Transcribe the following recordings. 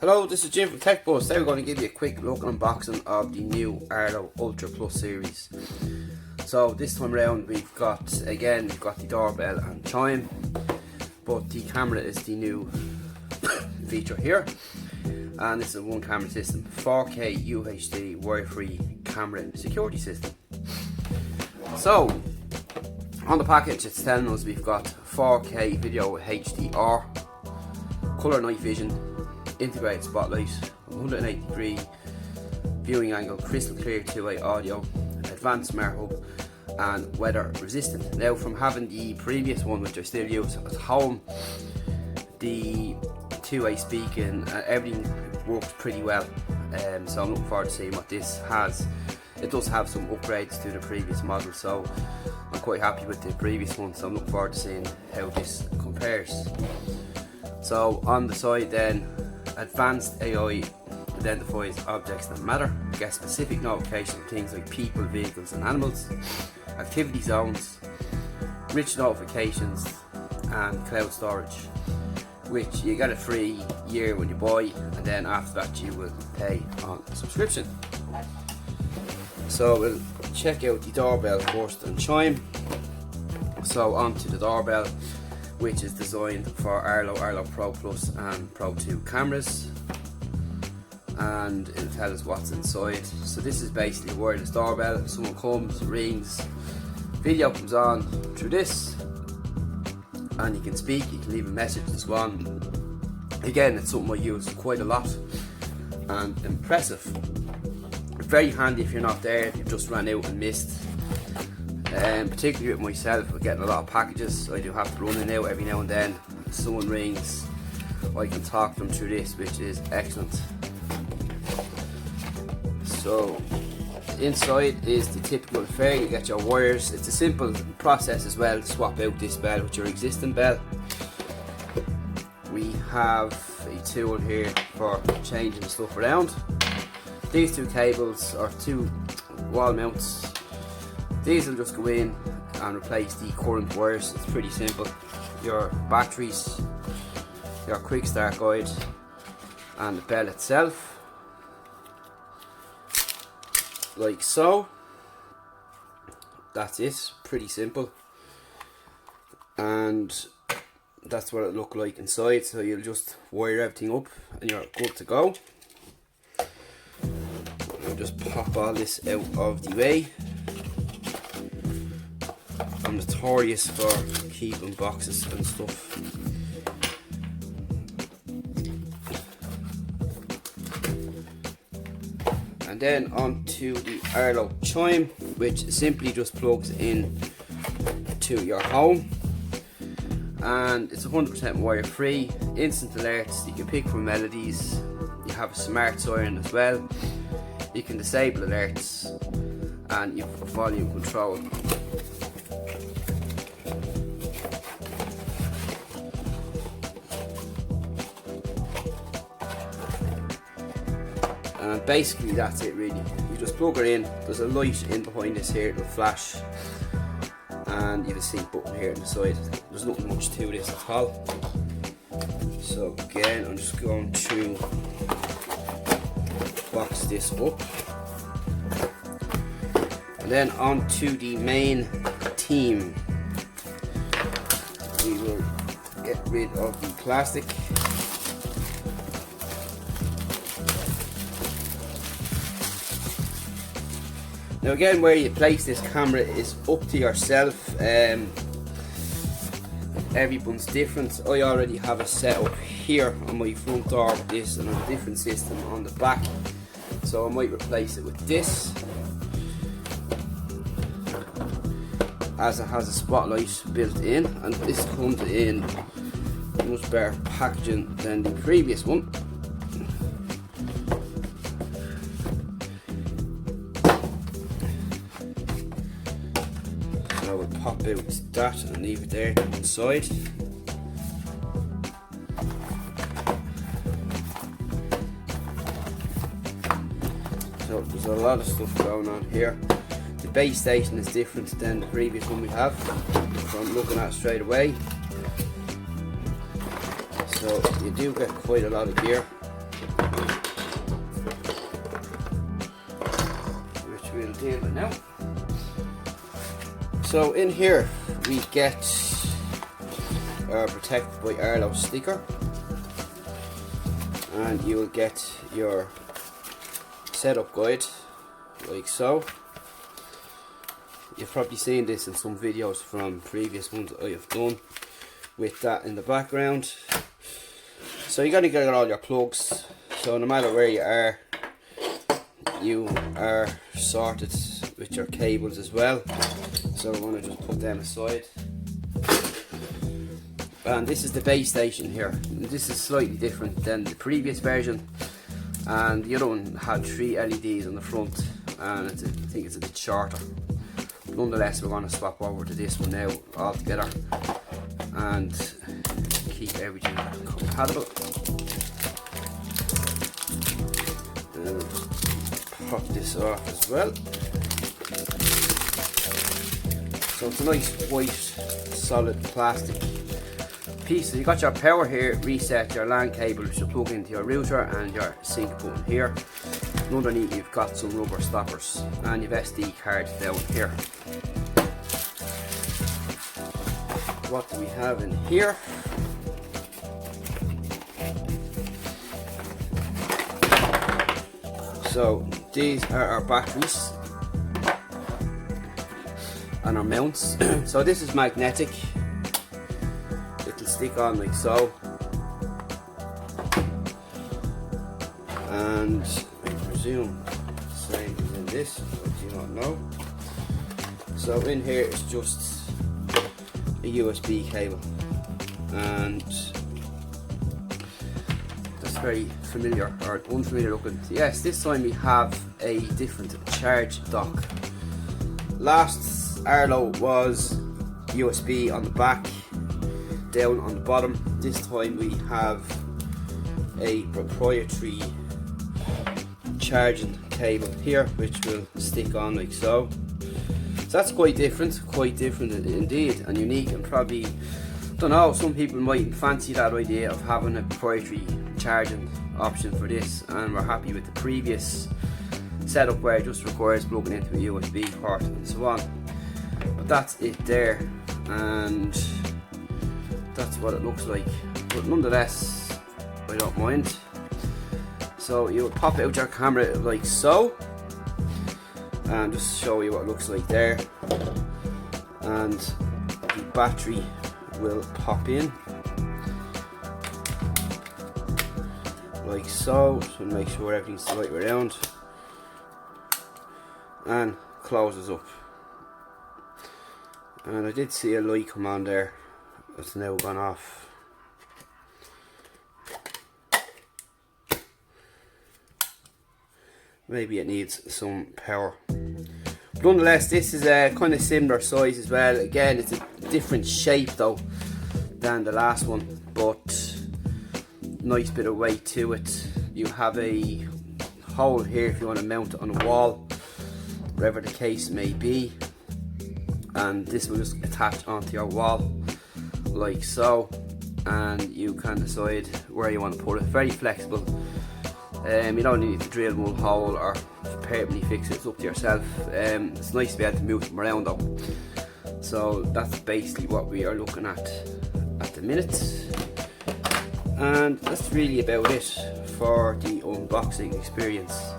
Hello, this is Jim from TechBuzz. Today we're going to give you a quick look and unboxing of the new Arlo Ultra Plus series. So this time around we've got the Doorbell and Chime, but the camera is the new feature here, and this is a one camera system, 4K UHD wire-free camera security system. So on the package it's telling us we've got 4K video HDR, colour night vision, integrated spotlight, 180 degree viewing angle, crystal clear two-way audio, advanced smart hub, and weather resistant. Now, from having the previous one, which I still use at home, the two-way speaking, everything works pretty well, so I'm looking forward to seeing what this has. It does have some upgrades to the previous model, so I'm quite happy with the previous one, so I'm looking forward to seeing how this compares. So on the side then, advanced AI identifies objects that matter, gets specific notifications of things like people, vehicles and animals, activity zones, rich notifications and cloud storage, which you get a free year when you buy, and then after that you will pay on subscription. So we'll check out the Doorbell first and Chime. So onto the Doorbell, which is designed for Arlo Pro Plus and Pro 2 cameras, and it'll tell us what's inside. So this is basically a wireless doorbell. Someone comes, rings, video comes on through this, and you can speak, you can leave a message and so on. Again, it's something I use quite a lot and impressive. Very handy if you're not there, if you've just ran out and missed. Particularly with myself, we're getting a lot of packages. I do have to run in and out every now and then. If someone rings, I can talk them through this, which is excellent. So inside is the typical affair. You get your wires. It's a simple process as well to swap out this bell with your existing bell. We have a tool here for changing stuff around. These two cables are two wall mounts. These will just go in and replace the current wires. It's pretty simple. Your batteries, your quick start guide, and the bell itself, like so. That's it, pretty simple, and that's what it look like inside. So you'll just wire everything up and you're good to go. I'll just pop all this out of the way. I'm notorious for keeping boxes and stuff. And then onto the Arlo Chime, which simply just plugs in to your home, and it's 100% wire free, instant alerts, you can pick from melodies, you have a smart siren as well, you can disable alerts, and you have volume control. And basically that's it really. You just plug it in, there's a light in behind this here, it'll flash, and you have a sync button here on the side. There's nothing much to this at all. So again, I'm just going to box this up, and then onto the main theme. We will get rid of the plastic. Now again, where you place this camera is up to yourself. Everyone's different. I already have a setup here on my front door with this, and a different system on the back. So I might replace it with this, as it has a spotlight built in, and this comes in much better packaging than the previous one. So we'll pop out that and leave it there inside. So there's a lot of stuff going on here. The base station is different than the previous one we have, so I'm looking at it straight away. So you do get quite a lot of gear. which we'll deal with now. So in here we get our Protected by Arlo sticker, and you will get your setup guide like so. You've probably seen this in some videos from previous ones I have done with that in the background. So you're going to get all your plugs, so no matter where you are sorted with your cables as well. So I'm going to just put them aside. And this is the base station here. This is slightly different than the previous version, and the other one had 3 LEDs on the front, and I think it's a bit shorter. Nonetheless, we're going to swap over to this one now altogether and keep everything compatible. Pop this off as well. So it's a nice white solid plastic piece. So you got your power here, reset, your LAN cable which you plug into your router, and your sync button here. And underneath you've got some rubber stoppers, and you've SD cards down here. What do we have in here? So these are our batteries and our mounts. So this is magnetic. It'll stick on like so, and I presume the same as in this, but I do not know. So in here it's just a USB cable, and that's very familiar or unfamiliar looking. Yes, this time we have a different charge dock. Last Arlo was USB on the back, down on the bottom. This time we have a proprietary charging cable here which will stick on like so. So that's quite different indeed, and unique, and probably, don't know, some people might fancy that idea of having a proprietary charging option for this, and we're happy with the previous setup where it just requires plugging into a USB port and so on. But that's it there, and that's what it looks like. But nonetheless, I don't mind. So you would pop out your camera like so, and just show you what it looks like there, and the battery will pop in like so. So make sure everything's the right way around, and closes up. And I did see a light come on there, it's now gone off. Maybe it needs some power. But nonetheless, this is a kind of similar size as well. Again, it's a different shape though than the last one, but nice bit of weight to it. You have a hole here if you want to mount it on a wall, wherever the case may be, and this will just attach onto your wall like so, and you can decide where you want to put it. Very flexible. You don't need to drill one hole or permanently fix it, it's up to yourself. It's nice to be able to move them around though. So that's basically what we are looking at the minute, and that's really about it for the unboxing experience.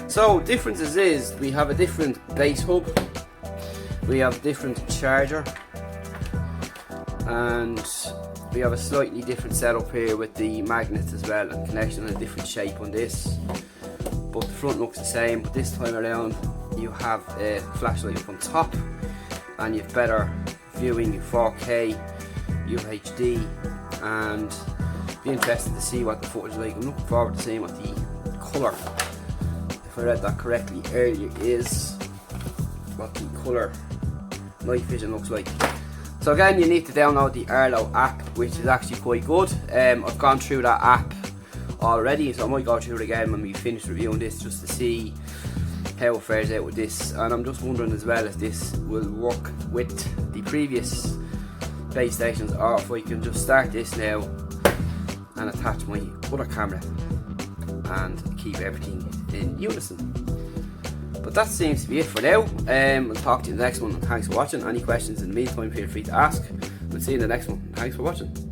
So differences is, we have a different base hub, we have a different charger, and we have a slightly different setup here with the magnets as well, and connection in a different shape on this. But the front looks the same, but this time around you have a flashlight up on top, and you have better viewing, 4K, UHD, and be interested to see what the footage is like. I'm looking forward to seeing what the colour, if I read that correctly earlier, is what the colour night vision looks like. So again, you need to download the Arlo app, which is actually quite good. I've gone through that app already, so I might go through it again when we finish reviewing this, just to see how it fares out with this. And I'm just wondering as well if this will work with the previous base stations, or if I can just start this now and attach my other camera and keep everything in unison. But that seems to be it for now. We'll talk to you in the next one. Thanks for watching. Any questions in the meantime, feel free to ask. We'll see you in the next one. Thanks for watching.